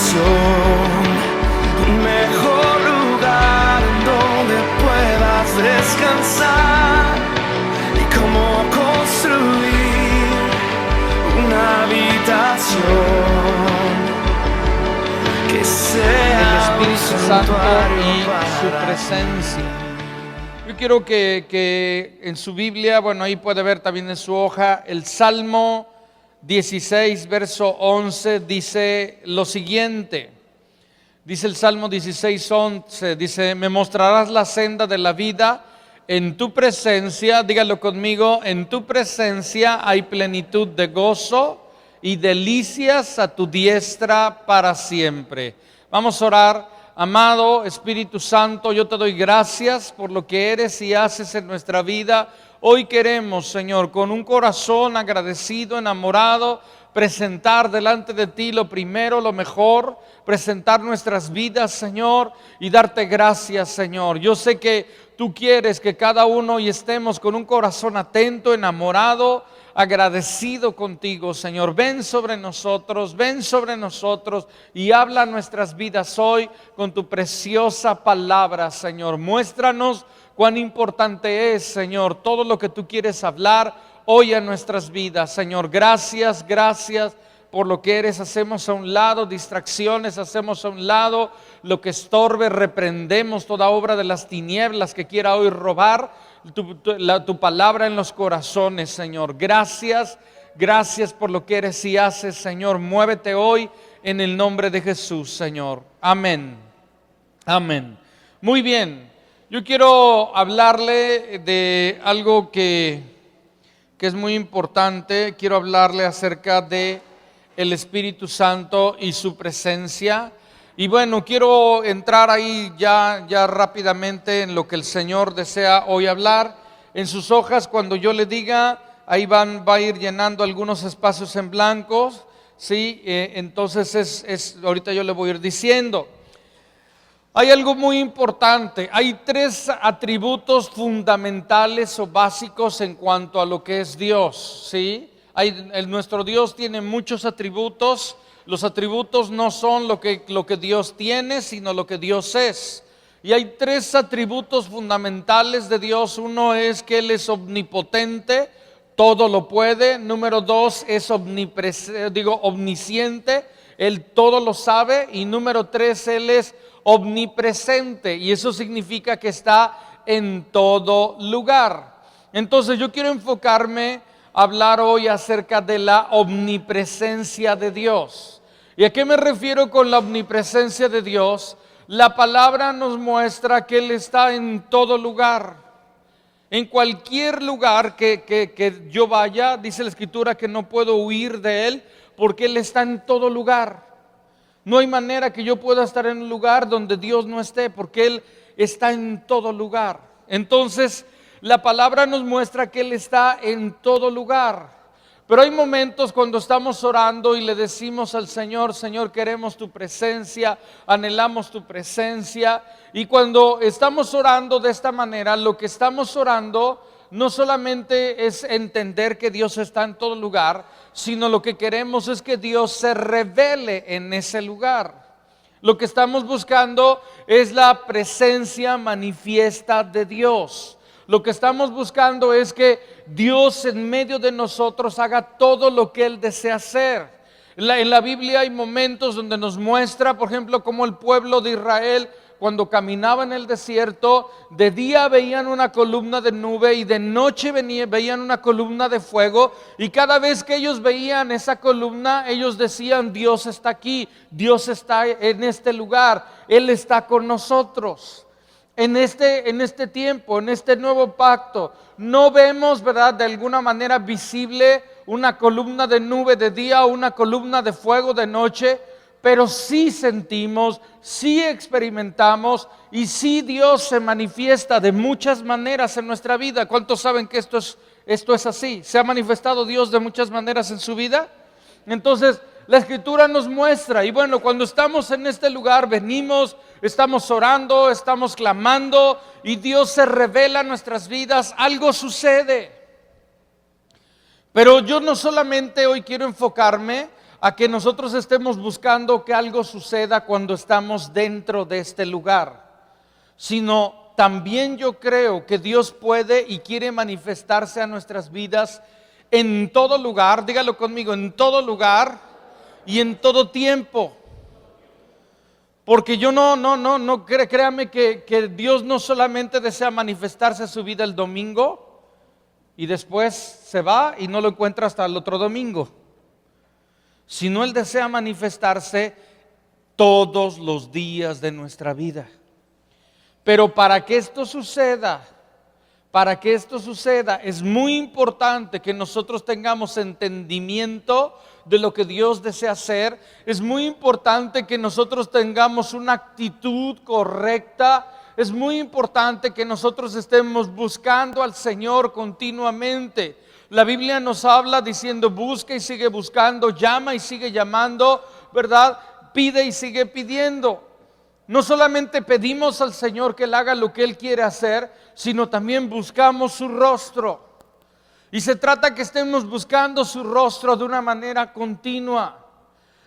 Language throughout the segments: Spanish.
habitación, un mejor lugar donde puedas descansar, y cómo construir una habitación que sea el Espíritu un Santo santuario y para su ti. presencia. Yo quiero que en su Biblia, bueno, ahí puede ver también en su hoja, el Salmo 16, verso 11, dice lo siguiente. Dice el Salmo 16, 11, dice: me mostrarás la senda de la vida, en tu presencia, dígalo conmigo, en tu presencia hay plenitud de gozo y delicias a tu diestra para siempre. Vamos a orar. Amado Espíritu Santo, yo te doy gracias por lo que eres y haces en nuestra vida. Hoy queremos, Señor, con un corazón agradecido, enamorado, presentar delante de ti lo primero, lo mejor, presentar nuestras vidas, Señor, y darte gracias, Señor. Yo sé que tú quieres que cada uno hoy estemos con un corazón atento, enamorado, agradecido contigo, Señor. Ven sobre nosotros y habla nuestras vidas hoy con tu preciosa palabra, Señor. Muéstranos cuán importante es, Señor, todo lo que tú quieres hablar hoy a nuestras vidas, Señor. Gracias por lo que eres. Hacemos a un lado distracciones, hacemos a un lado lo que estorbe, reprendemos toda obra de las tinieblas que quiera hoy robar tu palabra en los corazones, Señor. Gracias por lo que eres y haces, Señor. Muévete hoy en el nombre de Jesús, Señor. Amén. Amén. Muy bien. Yo quiero hablarle de algo que es muy importante. Quiero hablarle acerca de el Espíritu Santo y su presencia. Y bueno, quiero entrar ahí ya rápidamente en lo que el Señor desea hoy hablar. En sus hojas, cuando yo le diga, ahí va a ir llenando algunos espacios en blancos, ¿sí? Entonces ahorita yo le voy a ir diciendo. Hay algo muy importante. Hay 3 atributos fundamentales o básicos en cuanto a lo que es Dios, ¿sí? Nuestro Dios tiene muchos atributos. Los atributos no son lo que Dios tiene, sino lo que Dios es. Y hay 3 atributos fundamentales de Dios. Uno es que Él es omnipotente, todo lo puede. Número 2 es omnisciente, Él todo lo sabe. Y número 3, Él es omnipresente, y eso significa que está en todo lugar. Entonces yo quiero enfocarme a hablar hoy acerca de la omnipresencia de Dios. ¿Y a qué me refiero con la omnipresencia de Dios? La palabra nos muestra que Él está en todo lugar. En cualquier lugar que yo vaya, dice la Escritura que no puedo huir de Él, porque Él está en todo lugar. No hay manera que yo pueda estar en un lugar donde Dios no esté, porque Él está en todo lugar. Entonces, la palabra nos muestra que Él está en todo lugar. Pero hay momentos cuando estamos orando y le decimos al Señor: Señor, queremos tu presencia, anhelamos tu presencia. Y cuando estamos orando de esta manera, lo que estamos orando no solamente es entender que Dios está en todo lugar, sino lo que queremos es que Dios se revele en ese lugar. Lo que estamos buscando es la presencia manifiesta de Dios. Lo que estamos buscando es que Dios en medio de nosotros haga todo lo que Él desea hacer. En la Biblia hay momentos donde nos muestra, por ejemplo, cómo el pueblo de Israel, cuando caminaba en el desierto, de día veían una columna de nube y de noche veían una columna de fuego, y cada vez que ellos veían esa columna, ellos decían: Dios está aquí, Dios está en este lugar, Él está con nosotros. En este tiempo, en este nuevo pacto, no vemos, ¿verdad?, de alguna manera visible una columna de nube de día o una columna de fuego de noche, pero sí sentimos, sí experimentamos y sí Dios se manifiesta de muchas maneras en nuestra vida. ¿Cuántos saben que esto es así? ¿Se ha manifestado Dios de muchas maneras en su vida? Entonces, la Escritura nos muestra, y bueno, cuando estamos en este lugar, venimos, estamos orando, estamos clamando, y Dios se revela en nuestras vidas, algo sucede. Pero yo no solamente hoy quiero enfocarme a que nosotros estemos buscando que algo suceda cuando estamos dentro de este lugar, sino también yo creo que Dios puede y quiere manifestarse a nuestras vidas en todo lugar, dígalo conmigo, en todo lugar y en todo tiempo. Porque yo créame que Dios no solamente desea manifestarse a su vida el domingo y después se va y no lo encuentra hasta el otro domingo, sino Él desea manifestarse todos los días de nuestra vida. Pero para que esto suceda, es muy importante que nosotros tengamos entendimiento de lo que Dios desea hacer. Es muy importante que nosotros tengamos una actitud correcta. Es muy importante que nosotros estemos buscando al Señor continuamente. La Biblia nos habla diciendo: busca y sigue buscando, llama y sigue llamando, ¿verdad? Pide y sigue pidiendo. No solamente pedimos al Señor que Él haga lo que Él quiere hacer, sino también buscamos su rostro. Y se trata que estemos buscando su rostro de una manera continua.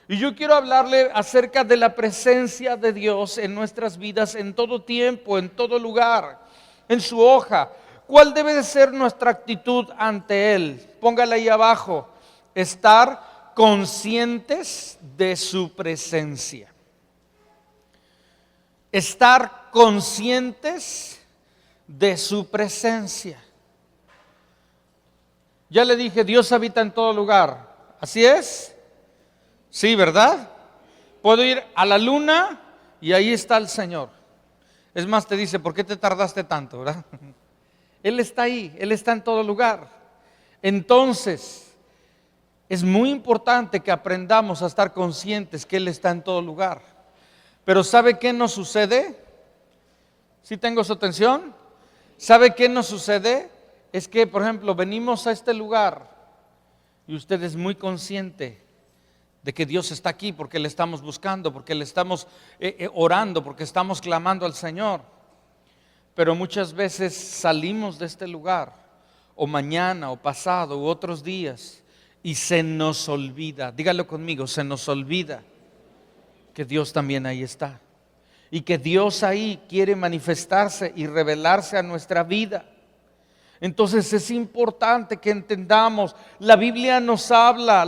Y yo quiero hablarle acerca de la presencia de Dios en nuestras vidas, en todo tiempo, en todo lugar, en su hoja. ¿Cuál debe de ser nuestra actitud ante Él? Póngala ahí abajo: estar conscientes de su presencia. Estar conscientes de su presencia. Ya le dije, Dios habita en todo lugar. ¿Así es? Sí, ¿verdad? Puedo ir a la luna y ahí está el Señor. Es más, te dice: ¿por qué te tardaste tanto, verdad? Él está ahí, Él está en todo lugar. Entonces, es muy importante que aprendamos a estar conscientes que Él está en todo lugar. Pero ¿sabe qué nos sucede? ¿Sí tengo su atención? ¿Sabe qué nos sucede? Es que, por ejemplo, venimos a este lugar y usted es muy consciente de que Dios está aquí porque le estamos buscando, porque le estamos orando, porque estamos clamando al Señor. Pero muchas veces salimos de este lugar, o mañana, o pasado, u otros días, y se nos olvida, dígalo conmigo, se nos olvida que Dios también ahí está. Y que Dios ahí quiere manifestarse y revelarse a nuestra vida. Entonces es importante que entendamos, la Biblia nos habla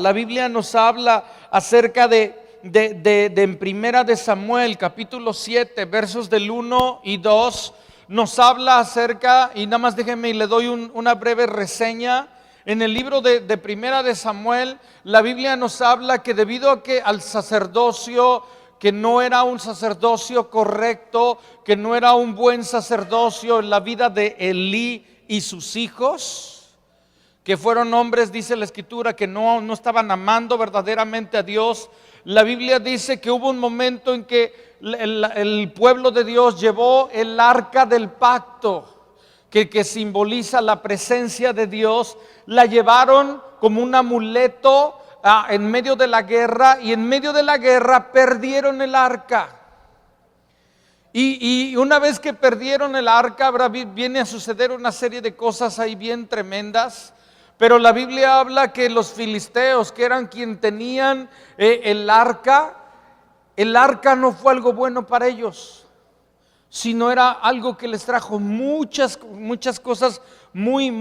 acerca en Primera de Samuel, capítulo 7, versos del 1 y 2, nos habla acerca, y nada más déjenme y le doy una breve reseña. En el libro de Primera de Samuel, la Biblia nos habla que debido a que al sacerdocio, que no era un sacerdocio correcto, que no era un buen sacerdocio en la vida de Elí y sus hijos, que fueron hombres, dice la Escritura, que no estaban amando verdaderamente a Dios. La Biblia dice que hubo un momento en que el pueblo de Dios llevó el arca del pacto, que simboliza la presencia de Dios, la llevaron como un amuleto en medio de la guerra, y en medio de la guerra perdieron el arca. Y una vez que perdieron el arca, viene a suceder una serie de cosas ahí bien tremendas. Pero la Biblia habla que los filisteos, que eran quien tenían el arca no fue algo bueno para ellos, sino era algo que les trajo muchas cosas muy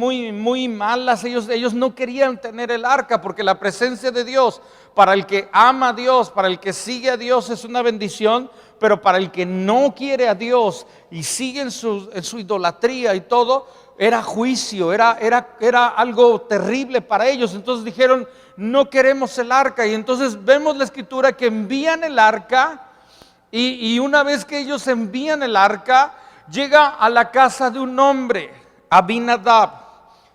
malas. Ellos no querían tener el arca, porque la presencia de Dios, para el que ama a Dios, para el que sigue a Dios, es una bendición. Pero para el que no quiere a Dios y sigue en su idolatría y todo, era juicio, era algo terrible para ellos. Entonces dijeron: no queremos el arca. Y entonces vemos la Escritura que envían el arca, y una vez que ellos envían el arca, llega a la casa de un hombre, Abinadab.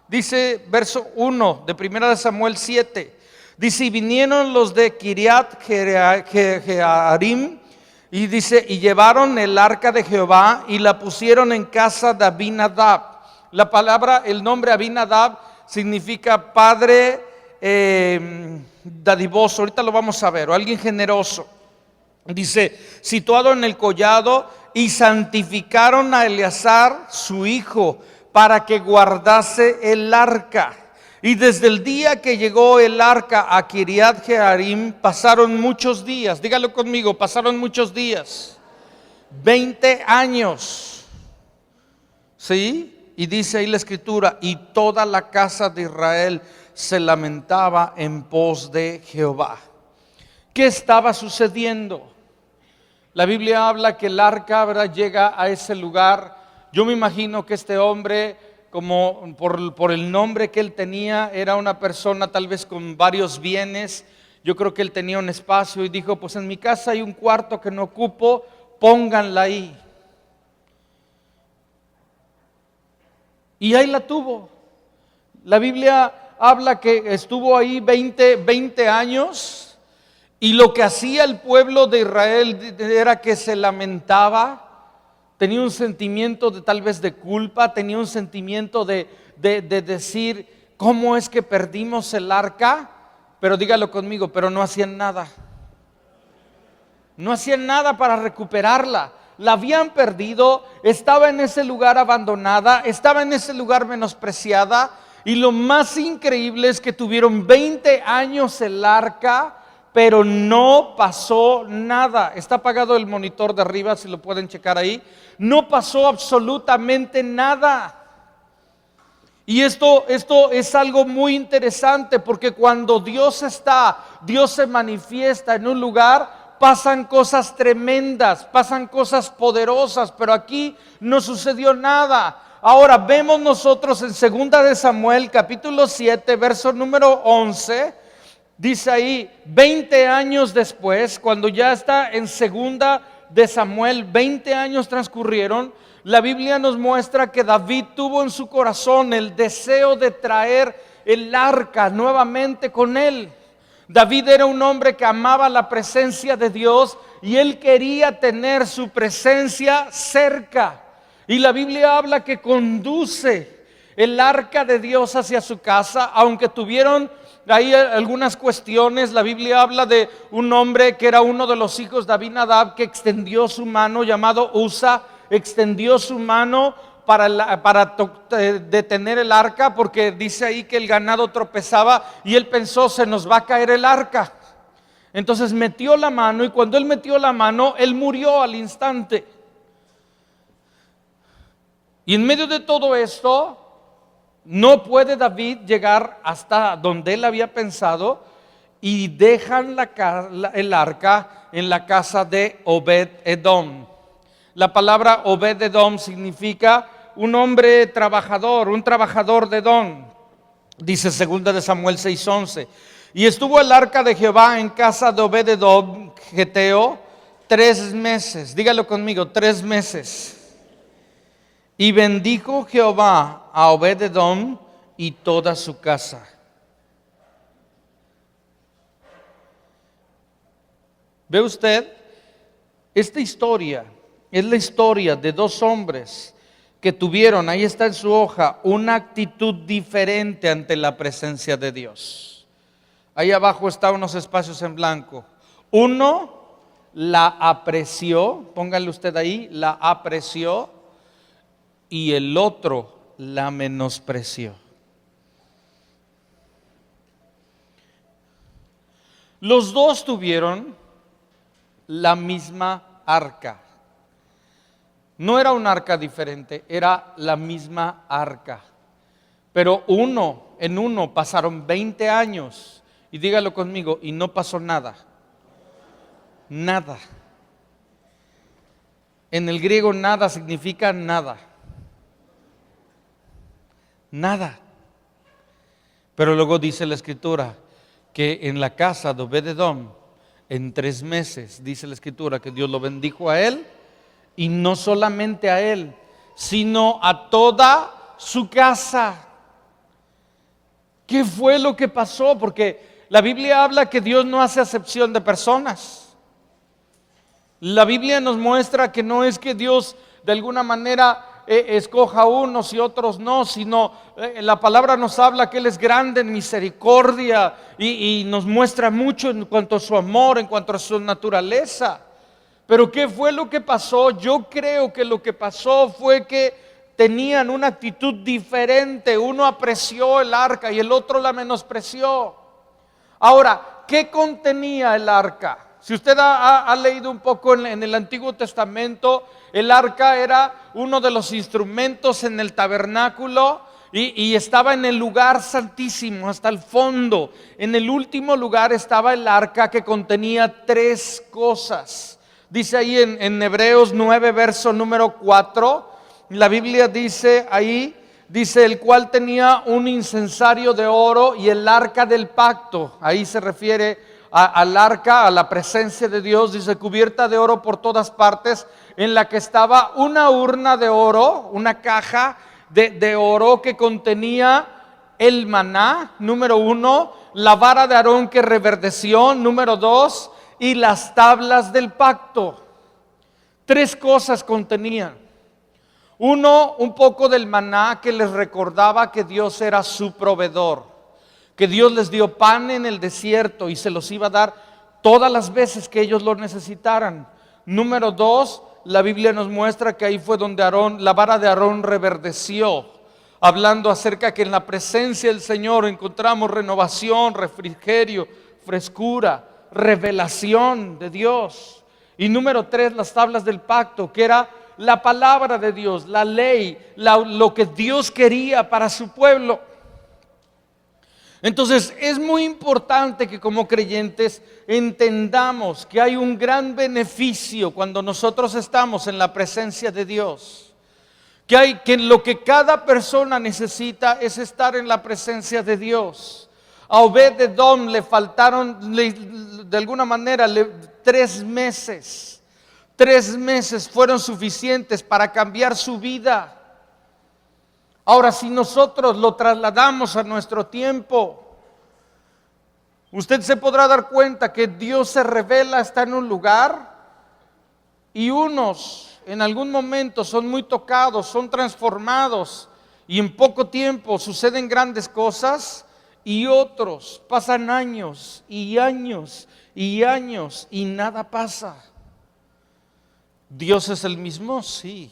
Dice verso 1 de 1 Samuel 7, dice: y vinieron los de Kiriat Jearim, y dice: y llevaron el arca de Jehová y la pusieron en casa de Abinadab. El nombre Abinadab significa padre dadivoso. Ahorita lo vamos a ver, o alguien generoso. Dice: situado en el collado, y santificaron a Eleazar su hijo para que guardase el arca. Y desde el día que llegó el arca a Kiriat Jearim, pasaron muchos días. Dígalo conmigo, pasaron muchos días. 20 años. ¿Sí? Y dice ahí la escritura, y toda la casa de Israel se lamentaba en pos de Jehová. ¿Qué estaba sucediendo? La Biblia habla que el arca, ¿verdad?, llega a ese lugar. Yo me imagino que este hombre, como por el nombre que él tenía, era una persona tal vez con varios bienes. Yo creo que él tenía un espacio y dijo, pues en mi casa hay un cuarto que no ocupo, pónganla ahí. Y ahí la tuvo. La Biblia habla que estuvo ahí 20 años. Y lo que hacía el pueblo de Israel era que se lamentaba, tenía un sentimiento de tal vez de culpa, tenía un sentimiento de decir, ¿cómo es que perdimos el arca? Pero dígalo conmigo, pero no hacían nada. No hacían nada para recuperarla. La habían perdido, estaba en ese lugar abandonada, estaba en ese lugar menospreciada. Y lo más increíble es que tuvieron 20 años el arca, pero no pasó nada. Está apagado el monitor de arriba, si lo pueden checar ahí. No pasó absolutamente nada. Y esto es algo muy interesante, porque cuando Dios se manifiesta en un lugar, pasan cosas tremendas, pasan cosas poderosas, pero aquí no sucedió nada. Ahora vemos nosotros en 2 de Samuel, capítulo 7, verso número 11. Dice ahí, 20 años después, cuando ya está en 2 de Samuel, 20 años transcurrieron, la Biblia nos muestra que David tuvo en su corazón el deseo de traer el arca nuevamente con él. David era un hombre que amaba la presencia de Dios y él quería tener su presencia cerca. Y la Biblia habla que conduce el arca de Dios hacia su casa, aunque tuvieron ahí algunas cuestiones. La Biblia habla de un hombre que era uno de los hijos de Abinadab, que extendió su mano, llamado Usa, extendió su mano para detener el arca, porque dice ahí que el ganado tropezaba y él pensó, se nos va a caer el arca. Entonces metió la mano, y cuando él metió la mano, él murió al instante. Y en medio de todo esto, no puede David llegar hasta donde él había pensado, y dejan el arca en la casa de Obed-Edom. La palabra Obed-Edom significa un hombre trabajador, un trabajador de Edom. Dice 2 de Samuel 6:11. Y estuvo el arca de Jehová en casa de Obed-Edom, geteo, 3 meses. Dígalo conmigo, 3 meses. Y bendijo Jehová a Obed-Edom y toda su casa. ¿Ve usted? Esta historia es la historia de 2 hombres que tuvieron, ahí está en su hoja, una actitud diferente ante la presencia de Dios. Ahí abajo están unos espacios en blanco. Uno la apreció, póngale usted ahí, la apreció, y el otro la menospreció. Los dos tuvieron la misma arca. No era un arca diferente, era la misma arca. Pero en uno pasaron 20 años, y dígalo conmigo, y no pasó nada. Nada. En el griego nada significa nada. Nada. Pero luego dice la escritura que en la casa de Obed-Edom, en 3 meses, dice la escritura que Dios lo bendijo a él, y no solamente a él, sino a toda su casa. ¿Qué fue lo que pasó? Porque la Biblia habla que Dios no hace acepción de personas. La Biblia nos muestra que no es que Dios de alguna manera escoja unos y otros no, sino la palabra nos habla que Él es grande en misericordia y nos muestra mucho en cuanto a su amor, en cuanto a su naturaleza. Pero ¿qué fue lo que pasó? Yo creo que lo que pasó fue que tenían una actitud diferente. Uno apreció el arca y el otro la menospreció. Ahora, ¿qué contenía el arca? Si usted ha leído un poco en el Antiguo Testamento, el arca era uno de los instrumentos en el tabernáculo y estaba en el lugar santísimo, hasta el fondo. En el último lugar estaba el arca, que contenía 3 cosas. Dice ahí en Hebreos 9, verso número 4, la Biblia dice ahí, dice: el cual tenía un incensario de oro y el arca del pacto. Ahí se refiere al arca, a la presencia de Dios. Dice: cubierta de oro por todas partes, en la que estaba una urna de oro, una caja de oro que contenía el maná, número 1, la vara de Aarón que reverdeció, número 2, y las tablas del pacto. 3 cosas contenían. 1, un poco del maná, que les recordaba que Dios era su proveedor, que Dios les dio pan en el desierto y se los iba a dar todas las veces que ellos lo necesitaran. Número 2, la Biblia nos muestra que ahí fue donde la vara de Aarón reverdeció, hablando acerca que en la presencia del Señor encontramos renovación, refrigerio, frescura, revelación de Dios. Y número 3, las tablas del pacto, que era la palabra de Dios, la ley, lo que Dios quería para su pueblo. Entonces es muy importante que como creyentes entendamos que hay un gran beneficio cuando nosotros estamos en la presencia de Dios. Que lo que cada persona necesita es estar en la presencia de Dios. A Obed-Edom le faltaron de alguna manera 3 meses. 3 meses fueron suficientes para cambiar su vida. Ahora, si nosotros lo trasladamos a nuestro tiempo, usted se podrá dar cuenta que Dios se revela, está en un lugar, y unos en algún momento son muy tocados, son transformados, y en poco tiempo suceden grandes cosas, y otros pasan años y años y años y nada pasa. ¿Dios es el mismo? Sí.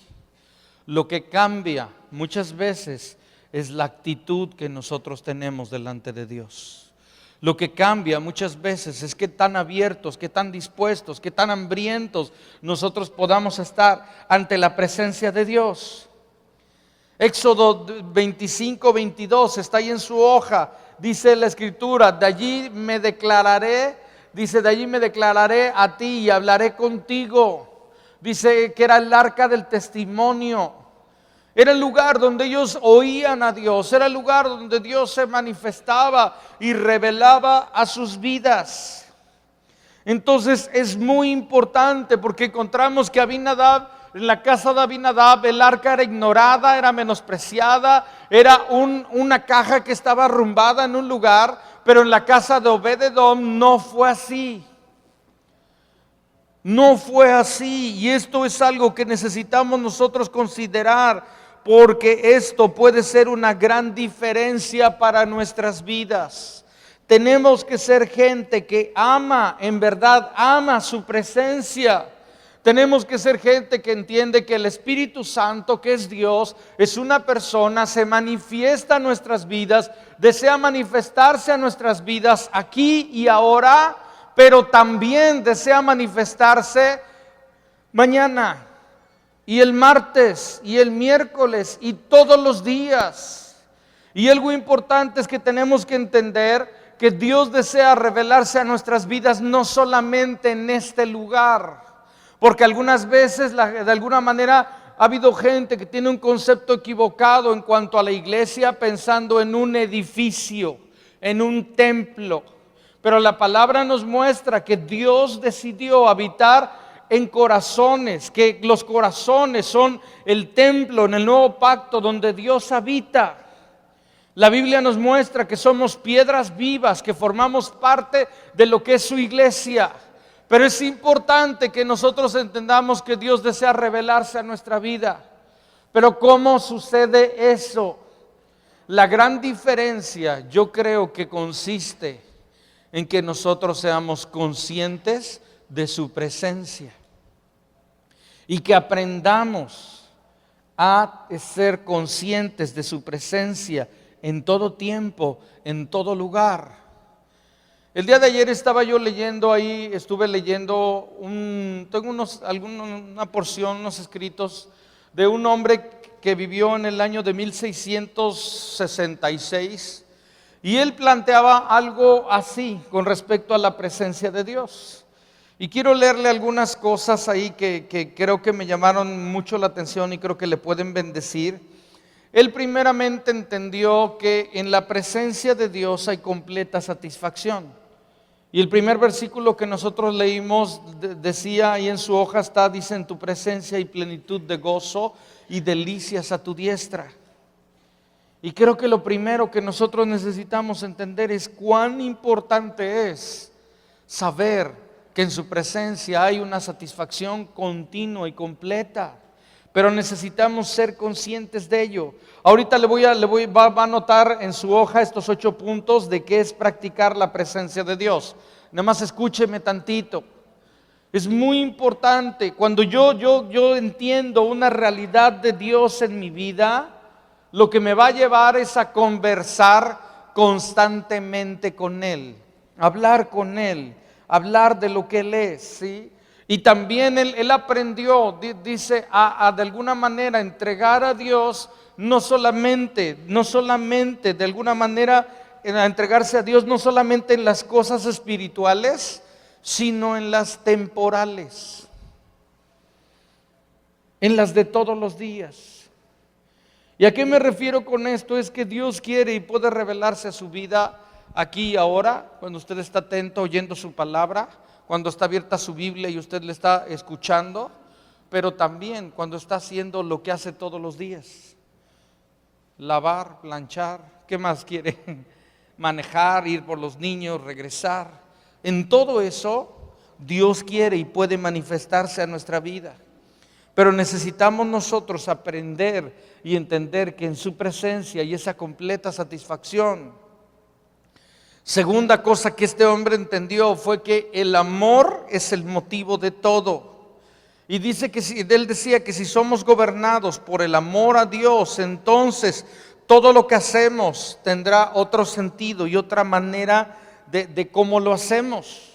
Lo que cambia muchas veces es la actitud que nosotros tenemos delante de Dios. Lo que cambia muchas veces es qué tan abiertos, qué tan dispuestos, qué tan hambrientos nosotros podamos estar ante la presencia de Dios. Éxodo 25, 22 está ahí en su hoja. Dice la Escritura: de allí me declararé, dice, de allí me declararé a ti y hablaré contigo. Dice que era el arca del testimonio. Era el lugar donde ellos oían a Dios. Era el lugar donde Dios se manifestaba y revelaba a sus vidas. Entonces es muy importante, porque encontramos que Abinadab, en la casa de Abinadab, el arca era ignorada, era menospreciada, era una caja que estaba arrumbada en un lugar, pero en la casa de Obed-Edom no fue así. No fue así, y esto es algo que necesitamos nosotros considerar, porque esto puede ser una gran diferencia para nuestras vidas. Tenemos que ser gente que ama, en verdad ama su presencia. Tenemos que ser gente que entiende que el Espíritu Santo, que es Dios, es una persona, se manifiesta en nuestras vidas, desea manifestarse a nuestras vidas aquí y ahora, pero también desea manifestarse mañana y el martes y el miércoles y todos los días. Y algo importante es que tenemos que entender que Dios desea revelarse a nuestras vidas no solamente en este lugar, porque algunas veces de alguna manera ha habido gente que tiene un concepto equivocado en cuanto a la iglesia, pensando en un edificio, en un templo. Pero la palabra nos muestra que Dios decidió habitar en corazones, que los corazones son el templo en el nuevo pacto donde Dios habita. La Biblia nos muestra que somos piedras vivas, que formamos parte de lo que es su iglesia. Pero es importante que nosotros entendamos que Dios desea revelarse a nuestra vida. Pero ¿cómo sucede eso? La gran diferencia, yo creo que consiste en que nosotros seamos conscientes de su presencia y que aprendamos a ser conscientes de su presencia en todo tiempo, en todo lugar. El día de ayer estaba yo leyendo ahí, estuve leyendo tengo una porción, unos escritos de un hombre que vivió en el año de 1666, y él planteaba algo así con respecto a la presencia de Dios. Y quiero leerle algunas cosas ahí que creo que me llamaron mucho la atención y creo que le pueden bendecir. Él primeramente entendió que en la presencia de Dios hay completa satisfacción. Y el primer versículo que nosotros leímos decía, ahí en su hoja está, dice: en tu presencia hay plenitud de gozo y delicias a tu diestra. Y creo que lo primero que nosotros necesitamos entender es cuán importante es saber que en su presencia hay una satisfacción continua y completa, pero necesitamos ser conscientes de ello. Ahorita va a anotar en su hoja estos 8 puntos de qué es practicar la presencia de Dios. Nada más escúcheme tantito. Es muy importante cuando yo entiendo una realidad de Dios en mi vida, lo que me va a llevar es a conversar constantemente con Él, hablar con Él, hablar de lo que Él es, ¿sí? Y también él aprendió, dice, a de alguna manera entregar a Dios, no solamente de alguna manera a entregarse a Dios, no solamente en las cosas espirituales, sino en las temporales, en las de todos los días. ¿Y a qué me refiero con esto? Es que Dios quiere y puede revelarse a su vida aquí y ahora, cuando usted está atento oyendo su palabra, cuando está abierta su Biblia y usted le está escuchando, pero también cuando está haciendo lo que hace todos los días: lavar, planchar, ¿qué más quiere? Manejar, ir por los niños, regresar. En todo eso Dios quiere y puede manifestarse a nuestra vida, pero necesitamos nosotros aprender y entender que en su presencia hay esa completa satisfacción. Segunda cosa que este hombre entendió fue que el amor es el motivo de todo. Y dice que él decía que si somos gobernados por el amor a Dios, entonces todo lo que hacemos tendrá otro sentido y otra manera de cómo lo hacemos.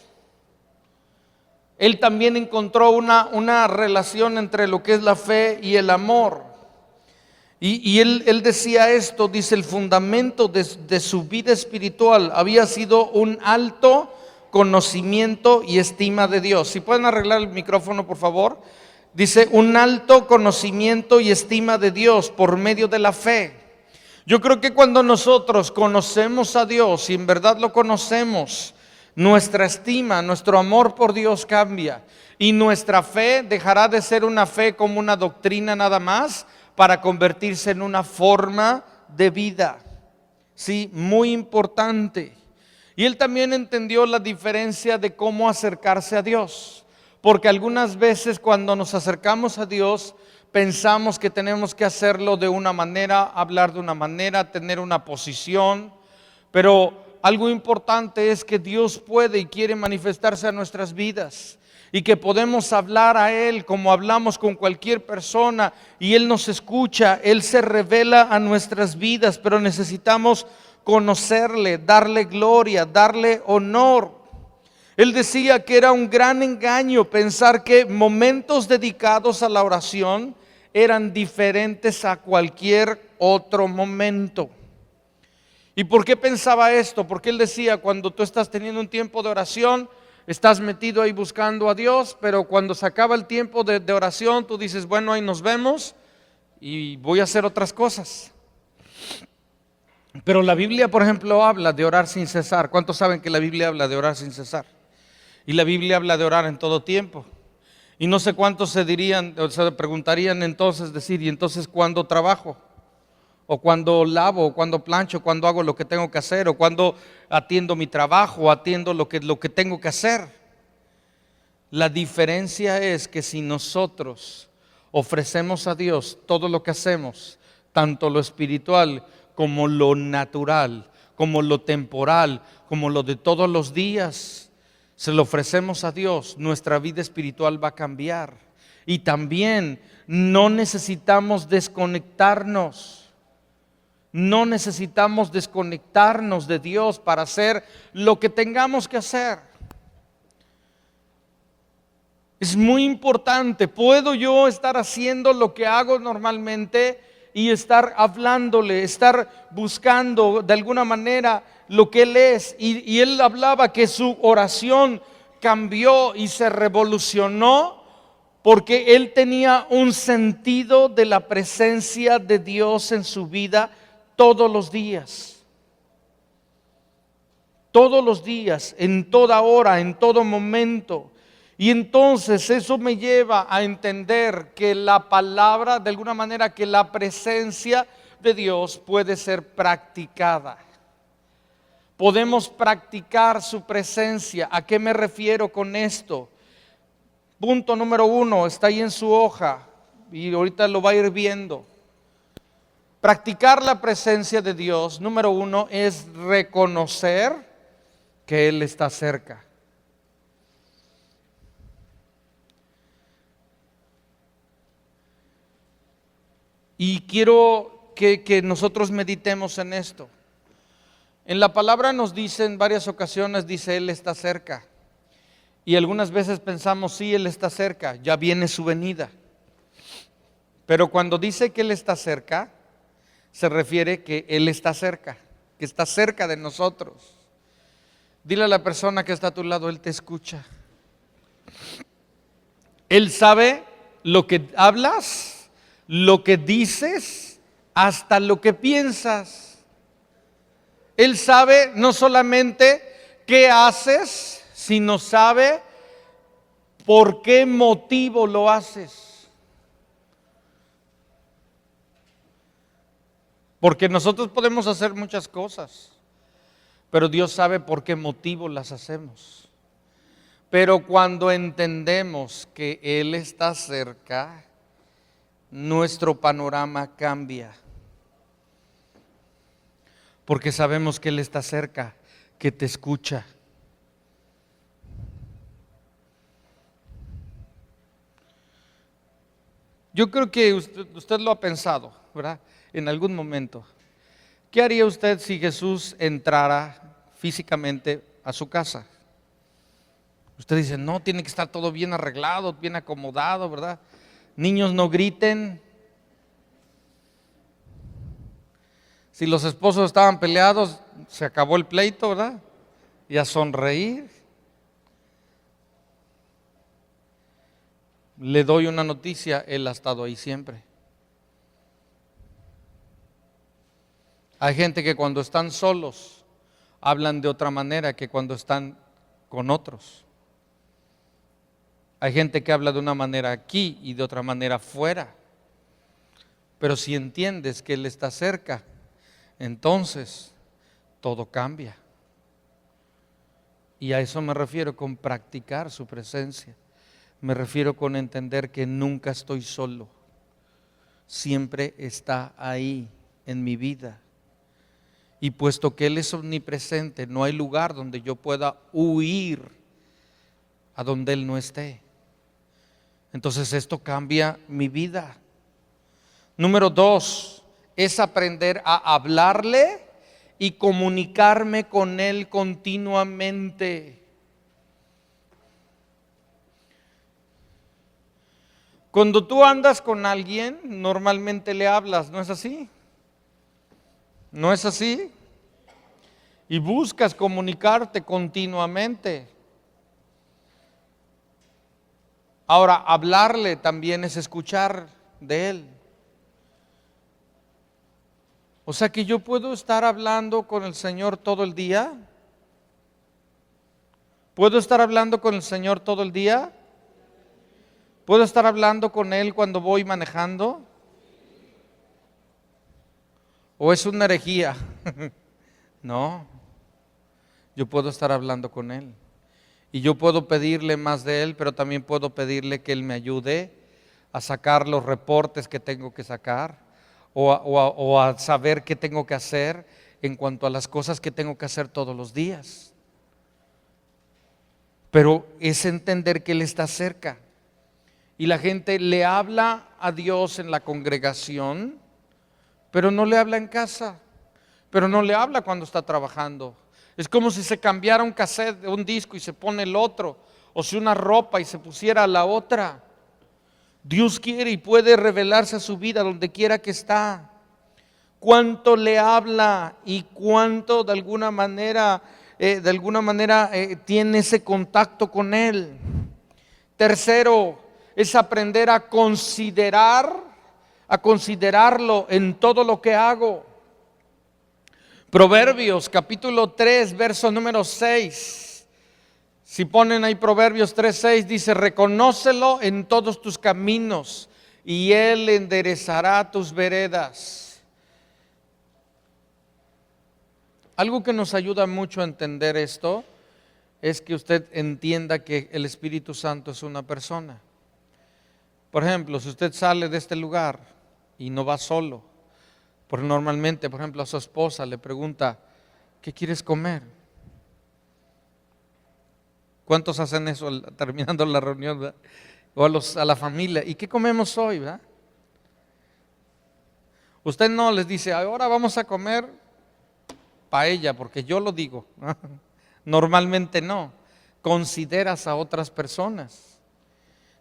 Él también encontró una relación entre lo que es la fe y el amor. Y él decía esto, dice: el fundamento de su vida espiritual había sido un alto conocimiento y estima de Dios. Si pueden arreglar el micrófono, por favor. Dice: un alto conocimiento y estima de Dios por medio de la fe. Yo creo que cuando nosotros conocemos a Dios y en verdad lo conocemos, nuestra estima, nuestro amor por Dios cambia, y nuestra fe dejará de ser una fe como una doctrina nada más, para convertirse en una forma de vida. Sí, muy importante. Y él también entendió la diferencia de cómo acercarse a Dios, porque algunas veces cuando nos acercamos a Dios pensamos que tenemos que hacerlo de una manera, hablar de una manera, tener una posición, pero algo importante es que Dios puede y quiere manifestarse a nuestras vidas, y que podemos hablar a Él como hablamos con cualquier persona, y Él nos escucha, Él se revela a nuestras vidas, pero necesitamos conocerle, darle gloria, darle honor. Él decía que era un gran engaño pensar que momentos dedicados a la oración eran diferentes a cualquier otro momento. ¿Y por qué pensaba esto? Porque él decía: cuando tú estás teniendo un tiempo de oración, estás metido ahí buscando a Dios, pero cuando se acaba el tiempo de oración, tú dices: bueno, ahí nos vemos y voy a hacer otras cosas. Pero la Biblia, por ejemplo, habla de orar sin cesar. ¿Cuántos saben que la Biblia habla de orar sin cesar? Y la Biblia habla de orar en todo tiempo. Y no sé cuántos se preguntarían entonces, ¿y entonces cuándo trabajo? O cuando lavo, o cuando plancho, o cuando hago lo que tengo que hacer, o cuando atiendo mi trabajo, o atiendo lo que tengo que hacer. La diferencia es que si nosotros ofrecemos a Dios todo lo que hacemos, tanto lo espiritual como lo natural, como lo temporal, como lo de todos los días, se lo ofrecemos a Dios, nuestra vida espiritual va a cambiar. Y también no necesitamos desconectarnos. No necesitamos desconectarnos de Dios para hacer lo que tengamos que hacer. Es muy importante. ¿Puedo yo estar haciendo lo que hago normalmente y estar hablándole, estar buscando de alguna manera lo que Él es? Y Él hablaba que su oración cambió y se revolucionó porque Él tenía un sentido de la presencia de Dios en su vida todos los días. Todos los días, en toda hora, en todo momento. Y entonces eso me lleva a entender que la palabra, de alguna manera, que la presencia de Dios puede ser practicada. Podemos practicar su presencia. ¿A qué me refiero con esto? Punto número 1, está ahí en su hoja y ahorita lo va a ir viendo. Practicar la presencia de Dios, número 1, es reconocer que Él está cerca. Y quiero que nosotros meditemos en esto. En la palabra nos dice en varias ocasiones, dice Él está cerca. Y algunas veces pensamos, sí, Él está cerca, ya viene su venida. Pero cuando dice que Él está cerca, se refiere que Él está cerca, que está cerca de nosotros. Dile a la persona que está a tu lado, Él te escucha. Él sabe lo que hablas, lo que dices, hasta lo que piensas. Él sabe no solamente qué haces, sino sabe por qué motivo lo haces. Porque nosotros podemos hacer muchas cosas, pero Dios sabe por qué motivo las hacemos. Pero cuando entendemos que Él está cerca, nuestro panorama cambia. Porque sabemos que Él está cerca, que te escucha. Yo creo que usted lo ha pensado, ¿verdad? En algún momento. ¿Qué haría usted si Jesús entrara físicamente a su casa? Usted dice, no, tiene que estar todo bien arreglado, bien acomodado, ¿verdad? Niños no griten. Si los esposos estaban peleados, se acabó el pleito, ¿verdad? Y a sonreír. Le doy una noticia, Él ha estado ahí siempre. Hay gente que cuando están solos hablan de otra manera que cuando están con otros. Hay gente que habla de una manera aquí y de otra manera fuera. Pero si entiendes que Él está cerca, entonces todo cambia. Y a eso me refiero con practicar su presencia. Me refiero con entender que nunca estoy solo. Siempre está ahí en mi vida. Y puesto que Él es omnipresente, no hay lugar donde yo pueda huir a donde Él no esté. Entonces esto cambia mi vida. Número 2, es aprender a hablarle y comunicarme con Él continuamente. Cuando tú andas con alguien, normalmente le hablas, ¿no es así? ¿No es así? Y buscas comunicarte continuamente. Ahora, hablarle también es escuchar de Él. O sea que yo puedo estar hablando con el Señor todo el día. ¿Puedo estar hablando con el Señor todo el día? ¿Puedo estar hablando con Él cuando voy manejando? ¿O es una herejía? No, yo puedo estar hablando con Él. Y yo puedo pedirle más de Él, pero también puedo pedirle que Él me ayude a sacar los reportes que tengo que sacar o a saber qué tengo que hacer en cuanto a las cosas que tengo que hacer todos los días. Pero es entender que Él está cerca. Y la gente le habla a Dios en la congregación, pero no le habla en casa, pero no le habla cuando está trabajando. Es como si se cambiara un cassette de un disco y se pone el otro, o si una ropa y se pusiera la otra. Dios quiere y puede revelarse a su vida donde quiera que está. Cuánto le habla y cuánto de alguna manera tiene ese contacto con Él. Tercero, es aprender a considerarlo en todo lo que hago. Proverbios capítulo 3, verso número 6. Si ponen ahí Proverbios 3:6, dice: reconócelo en todos tus caminos y Él enderezará tus veredas. Algo que nos ayuda mucho a entender esto es que usted entienda que el Espíritu Santo es una persona. Por ejemplo, si usted sale de este lugar y no va solo, porque normalmente, por ejemplo, a su esposa le pregunta: ¿qué quieres comer? ¿Cuántos hacen eso terminando la reunión, ¿verdad? O a la familia: ¿y qué comemos hoy, verdad? Usted no les dice: ahora vamos a comer paella, porque yo lo digo. Normalmente no. Consideras a otras personas.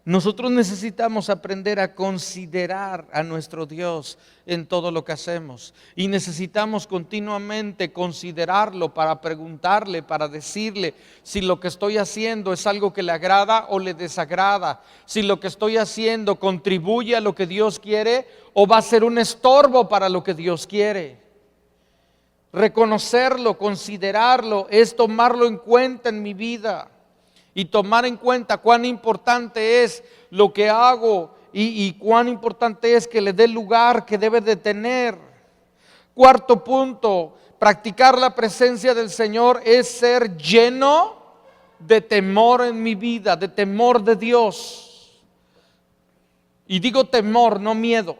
Nosotros necesitamos aprender a considerar a nuestro Dios en todo lo que hacemos. Y necesitamos continuamente considerarlo para preguntarle, para decirle si lo que estoy haciendo es algo que le agrada o le desagrada. Si lo que estoy haciendo contribuye a lo que Dios quiere o va a ser un estorbo para lo que Dios quiere. Reconocerlo, considerarlo, es tomarlo en cuenta en mi vida. Y tomar en cuenta cuán importante es lo que hago y cuán importante es que le dé el lugar que debe de tener. Cuarto punto, practicar la presencia del Señor es ser lleno de temor en mi vida, de temor de Dios. Y digo temor, no miedo,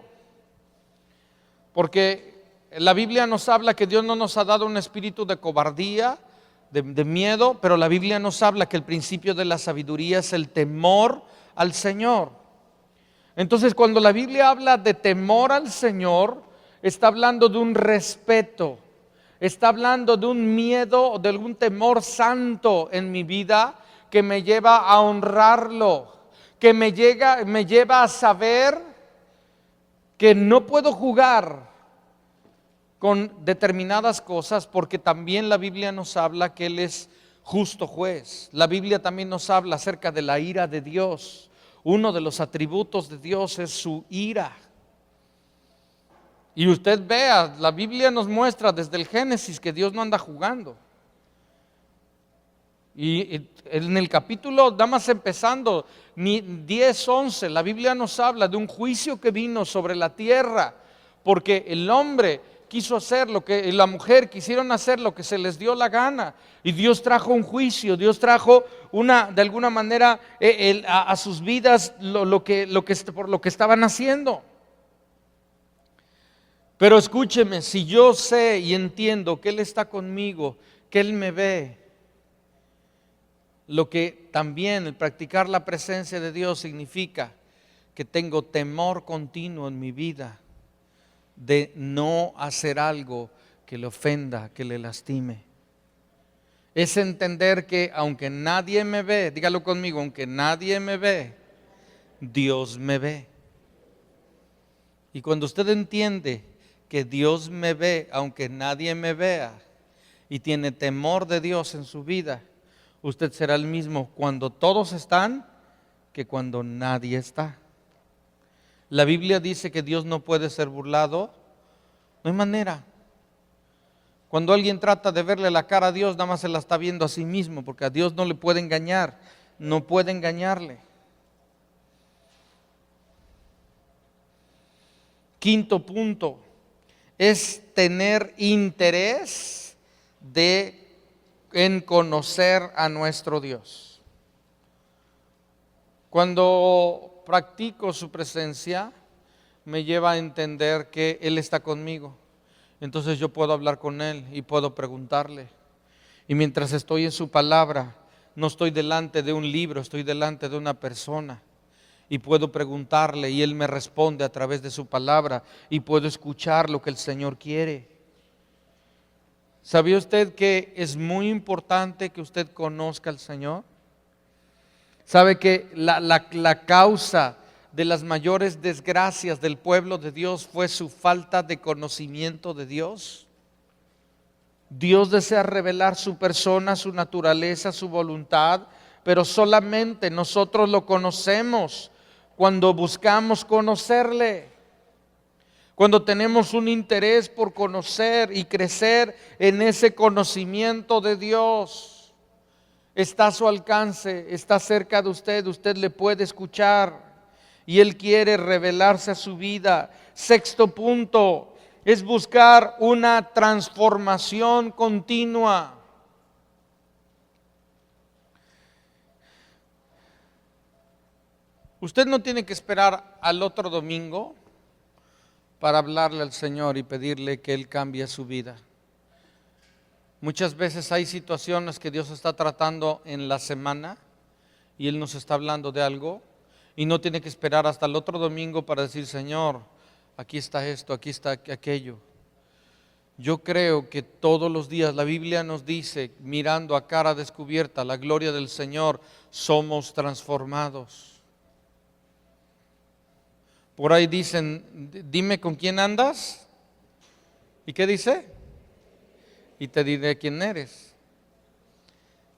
porque la Biblia nos habla que Dios no nos ha dado un espíritu de cobardía, de miedo, pero la Biblia nos habla que el principio de la sabiduría es el temor al Señor. Entonces, cuando la Biblia habla de temor al Señor, está hablando de un respeto, está hablando de un miedo, de algún temor santo en mi vida que me lleva a honrarlo, que me lleva a saber que no puedo jugar con determinadas cosas, porque también la Biblia nos habla que Él es justo juez. La Biblia también nos habla acerca de la ira de Dios. Uno de los atributos de Dios es su ira. Y usted vea, la Biblia nos muestra desde el Génesis que Dios no anda jugando. Y en el capítulo, nada más empezando, 10:11, la Biblia nos habla de un juicio que vino sobre la tierra, porque el hombre quiso hacer lo que, y la mujer quisieron hacer lo que se les dio la gana, y Dios trajo un juicio, Dios trajo de alguna manera a sus vidas por lo que estaban haciendo. Pero escúcheme, si yo sé y entiendo que Él está conmigo, que Él me ve, lo que también el practicar la presencia de Dios significa que tengo temor continuo en mi vida de no hacer algo que le ofenda, que le lastime. Es entender que aunque nadie me ve, dígalo conmigo, aunque nadie me ve, Dios me ve. Y cuando usted entiende que Dios me ve, aunque nadie me vea, y tiene temor de Dios en su vida, usted será el mismo cuando todos están que cuando nadie está. La Biblia dice que Dios no puede ser burlado. No hay manera. Cuando alguien trata de verle la cara a Dios, nada más se la está viendo a sí mismo, porque a Dios no le puede engañar, no puede engañarle. Quinto punto, es tener interés en conocer a nuestro Dios. Cuando practico su presencia, me lleva a entender que Él está conmigo. Entonces yo puedo hablar con Él y puedo preguntarle. Y mientras estoy en su palabra, no estoy delante de un libro, estoy delante de una persona. y puedo preguntarle y Él me responde a través de su palabra y puedo escuchar lo que el Señor quiere. ¿Sabía usted que es muy importante que usted conozca al Señor? ¿Sabe que la causa de las mayores desgracias del pueblo de Dios fue su falta de conocimiento de Dios? Dios desea revelar su persona, su naturaleza, su voluntad, pero solamente nosotros lo conocemos cuando buscamos conocerle, cuando tenemos un interés por conocer y crecer en ese conocimiento de Dios. Está a su alcance, está cerca de usted, usted le puede escuchar y Él quiere revelarse a su vida. Sexto punto es buscar una transformación continua. Usted no tiene que esperar al otro domingo para hablarle al Señor y pedirle que Él cambie su vida. Muchas veces hay situaciones que Dios está tratando en la semana y Él nos está hablando de algo y no tiene que esperar hasta el otro domingo para decir: Señor, aquí está esto, aquí está aquello. Yo creo que todos los días la Biblia nos dice, mirando a cara descubierta la gloria del Señor, somos transformados. Por ahí dicen: dime con quién andas. ¿Y qué dice? Y te diré quién eres.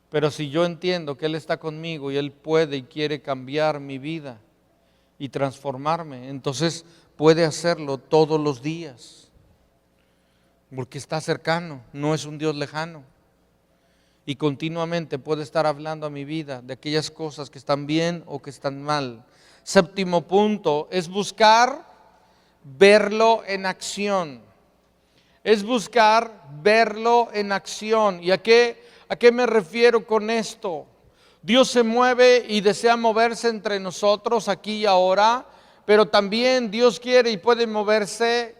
Pero si yo entiendo que Él está conmigo y Él puede y quiere cambiar mi vida y transformarme, entonces puede hacerlo todos los días, porque está cercano, no es un Dios lejano. Y continuamente puede estar hablando a mi vida de aquellas cosas que están bien o que están mal. Séptimo punto es buscar verlo en acción. Es buscar verlo en acción. ¿Y a qué me refiero con esto? Dios se mueve y desea moverse entre nosotros aquí y ahora, pero también Dios quiere y puede moverse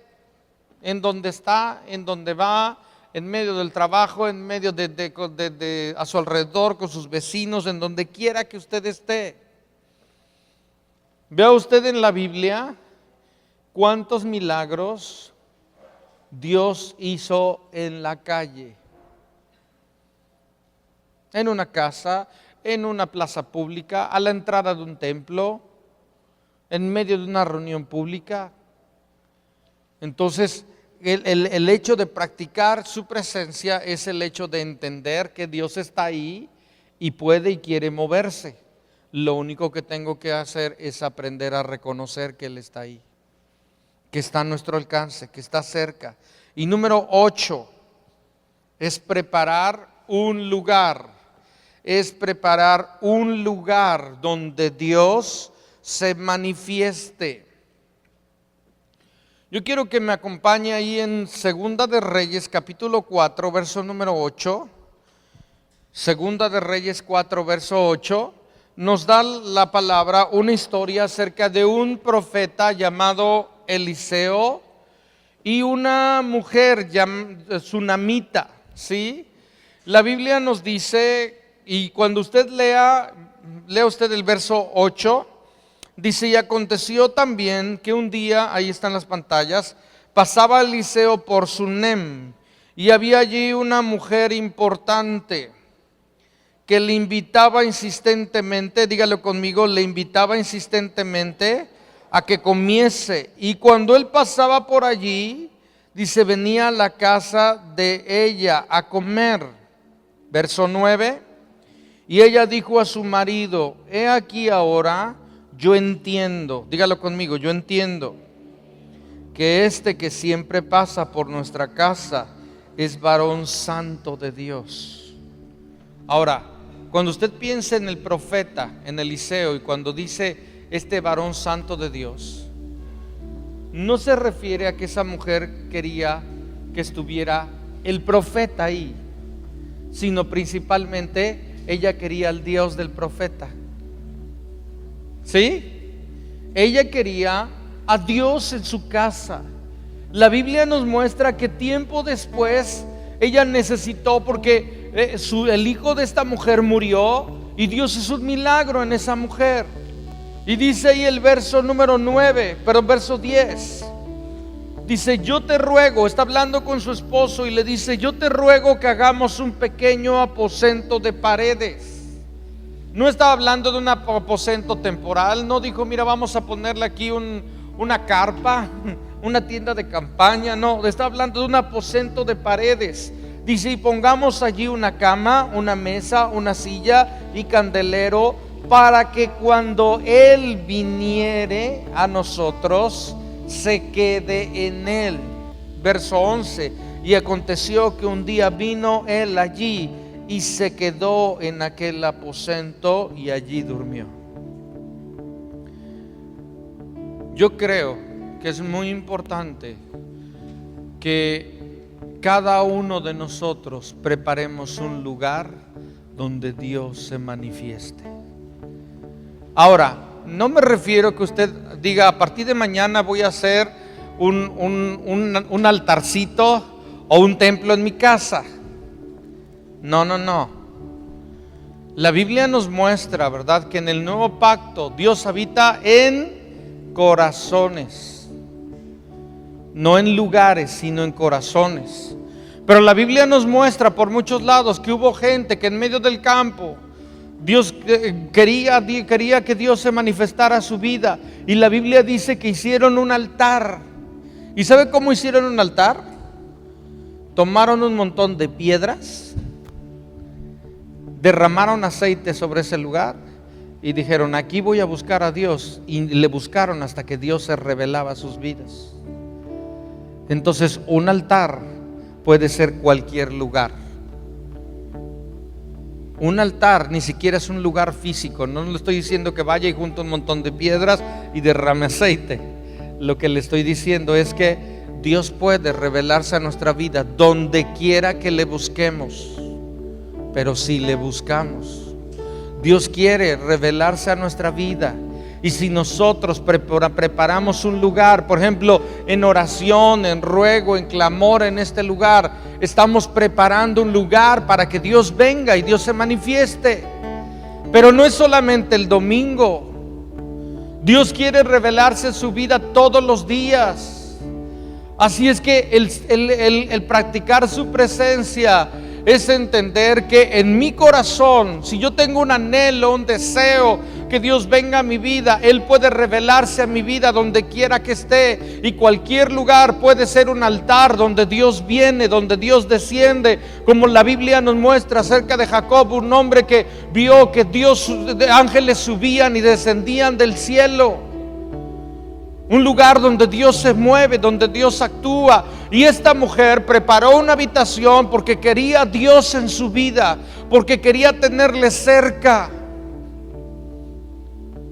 en donde está, en donde va, en medio del trabajo, en medio a su alrededor, con sus vecinos, en donde quiera que usted esté. Vea usted en la Biblia cuántos milagros Dios hizo en la calle, en una casa, en una plaza pública, a la entrada de un templo, en medio de una reunión pública. Entonces, el hecho de practicar su presencia es el hecho de entender que Dios está ahí y puede y quiere moverse. Lo único que tengo que hacer es aprender a reconocer que Él está ahí, que está a nuestro alcance, que está cerca. Y número 8 es preparar un lugar. Es preparar un lugar donde Dios se manifieste. Yo quiero que me acompañe ahí en Segunda de Reyes, capítulo 4, verso número 8. Segunda de Reyes 4, verso 8. Nos da la palabra una historia acerca de un profeta llamado Eliseo y una mujer sunamita, ¿sí? La Biblia nos dice, y cuando usted lea usted el verso 8, dice: y aconteció también que un día, ahí están las pantallas, pasaba Eliseo por Sunem, y había allí una mujer importante que le invitaba insistentemente, dígalo conmigo, le invitaba insistentemente a que comiese. Y cuando él pasaba por allí, dice, venía a la casa de ella a comer. Verso 9, y ella dijo a su marido: he aquí ahora, yo entiendo, dígalo conmigo, yo entiendo que este que siempre pasa por nuestra casa es varón santo de Dios. Ahora, cuando usted piensa en el profeta, en Eliseo, y cuando dice este varón santo de Dios, no se refiere a que esa mujer quería que estuviera el profeta ahí, sino principalmente ella quería al Dios del profeta. ¿Sí? Ella quería a Dios en su casa. La Biblia nos muestra que tiempo después ella necesitó, porque el hijo de esta mujer murió, y Dios hizo un milagro en esa mujer. Y dice ahí el verso número 9, pero verso 10. Dice, yo te ruego, está hablando con su esposo y le dice, yo te ruego que hagamos un pequeño aposento de paredes. No estaba hablando de un aposento temporal, no dijo, mira, vamos a ponerle aquí una carpa, una tienda de campaña. No, está hablando de un aposento de paredes. Dice, y pongamos allí una cama, una mesa, una silla y candelero, para que cuando Él viniere a nosotros, se quede en él. Verso 11. Y aconteció que un día vino él allí y se quedó en aquel aposento y allí durmió. Yo creo que es muy importante que cada uno de nosotros preparemos un lugar donde Dios se manifieste. Ahora, no me refiero que usted diga, a partir de mañana voy a hacer un altarcito o un templo en mi casa. No. La Biblia nos muestra, ¿verdad?, que en el nuevo pacto Dios habita en corazones. No en lugares, sino en corazones. Pero la Biblia nos muestra por muchos lados que hubo gente que en medio del campo Dios quería que Dios se manifestara a su vida, y la Biblia dice que hicieron un altar. ¿Y sabe cómo hicieron un altar? Tomaron un montón de piedras, derramaron aceite sobre ese lugar y dijeron, aquí voy a buscar a Dios, y le buscaron hasta que Dios se revelaba a sus vidas. Entonces, un altar puede ser cualquier lugar. Un altar ni siquiera es un lugar físico. No le estoy diciendo que vaya y junte un montón de piedras y derrame aceite. Lo que le estoy diciendo es que Dios puede revelarse a nuestra vida donde quiera que le busquemos. Pero si le buscamos, Dios quiere revelarse a nuestra vida. Y si nosotros preparamos un lugar, por ejemplo, en oración, en ruego, en clamor en este lugar, estamos preparando un lugar para que Dios venga y Dios se manifieste. Pero no es solamente el domingo. Dios quiere revelarse en su vida todos los días. Así es que el practicar su presencia es entender que en mi corazón, si yo tengo un anhelo, un deseo que Dios venga a mi vida, Él puede revelarse a mi vida donde quiera que esté, y cualquier lugar puede ser un altar donde Dios viene, donde Dios desciende, como la Biblia nos muestra acerca de Jacob, un hombre que vio que ángeles subían y descendían del cielo. Un lugar donde Dios se mueve, donde Dios actúa. Y esta mujer preparó una habitación porque quería a Dios en su vida, porque quería tenerle cerca.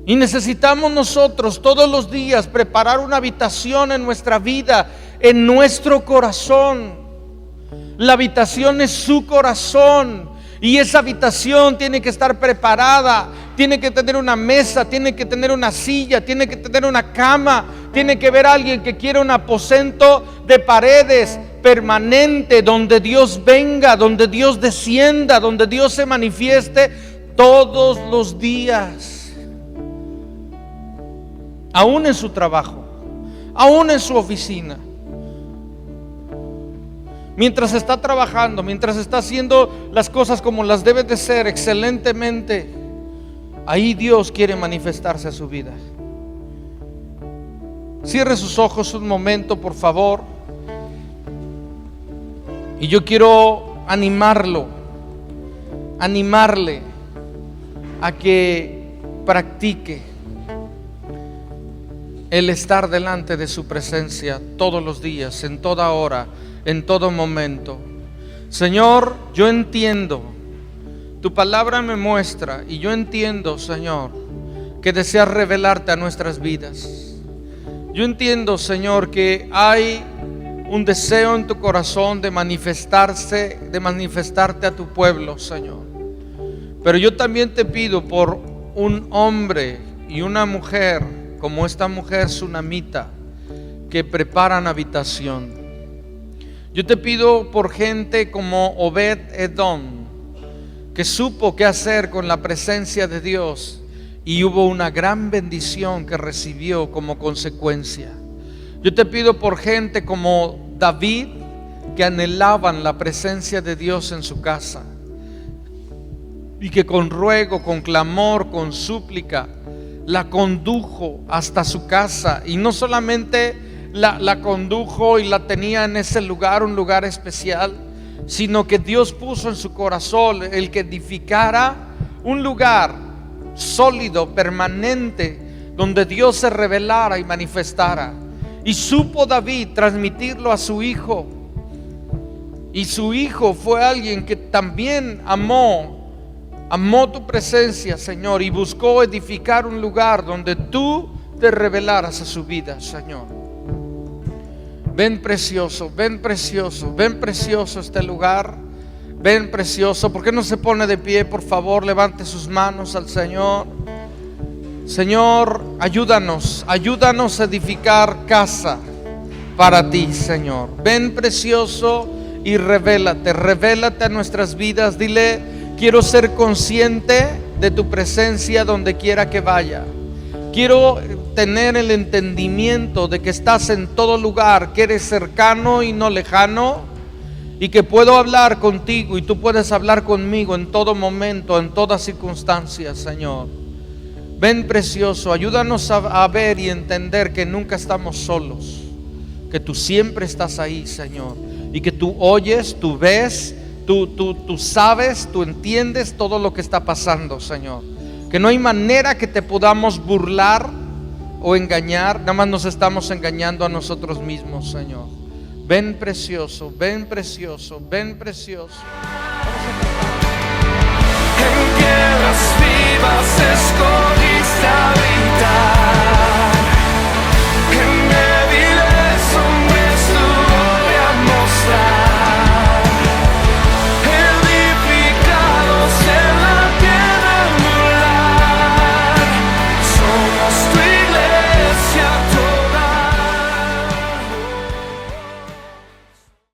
Y necesitamos nosotros todos los días preparar una habitación en nuestra vida, en nuestro corazón. La habitación es su corazón, y esa habitación tiene que estar preparada. Tiene que tener una mesa, tiene que tener una silla, tiene que tener una cama. Tiene que ver a alguien que quiere un aposento de paredes permanente, donde Dios venga, donde Dios descienda, donde Dios se manifieste todos los días. Aún en su trabajo, aún en su oficina. Mientras está trabajando, mientras está haciendo las cosas como las debe de ser, excelentemente, ahí Dios quiere manifestarse a su vida. Cierre sus ojos un momento, por favor. Y yo quiero animarle a que practique el estar delante de su presencia todos los días, en toda hora, en todo momento. Señor, yo entiendo, tu palabra me muestra, y yo entiendo, Señor, que deseas revelarte a nuestras vidas. Yo entiendo, Señor, que hay un deseo en tu corazón de manifestarte a tu pueblo, Señor. Pero yo también te pido por un hombre y una mujer, como esta mujer sunamita, que preparan habitación. Yo te pido por gente como Obed Edom, que supo qué hacer con la presencia de Dios y hubo una gran bendición que recibió como consecuencia. Yo te pido por gente como David, que anhelaban la presencia de Dios en su casa y que con ruego, con clamor, con súplica la condujo hasta su casa, y no solamente la condujo y la tenía en ese lugar, un lugar especial, sino que Dios puso en su corazón el que edificara un lugar sólido, permanente, donde Dios se revelara y manifestara. Y supo David transmitirlo a su hijo, y su hijo fue alguien que también amó tu presencia, Señor, y buscó edificar un lugar donde tú te revelaras a su vida, Señor. Ven precioso, ven precioso, ven precioso este lugar. Ven precioso. ¿Por qué no se pone de pie, por favor? Levante sus manos al Señor. Señor, ayúdanos a edificar casa para ti, Señor. Ven precioso y revélate a nuestras vidas. Dile: quiero ser consciente de tu presencia donde quiera que vaya. Quiero tener el entendimiento de que estás en todo lugar, que eres cercano y no lejano, y que puedo hablar contigo y tú puedes hablar conmigo en todo momento, en todas circunstancias, Señor. Ven precioso, ayúdanos a ver y entender que nunca estamos solos, que tú siempre estás ahí, Señor, y que tú oyes, tú ves, tú sabes, tú entiendes todo lo que está pasando, Señor. Que no hay manera que te podamos burlar o engañar, nada más nos estamos engañando a nosotros mismos, Señor. Ven precioso, ven precioso, ven precioso.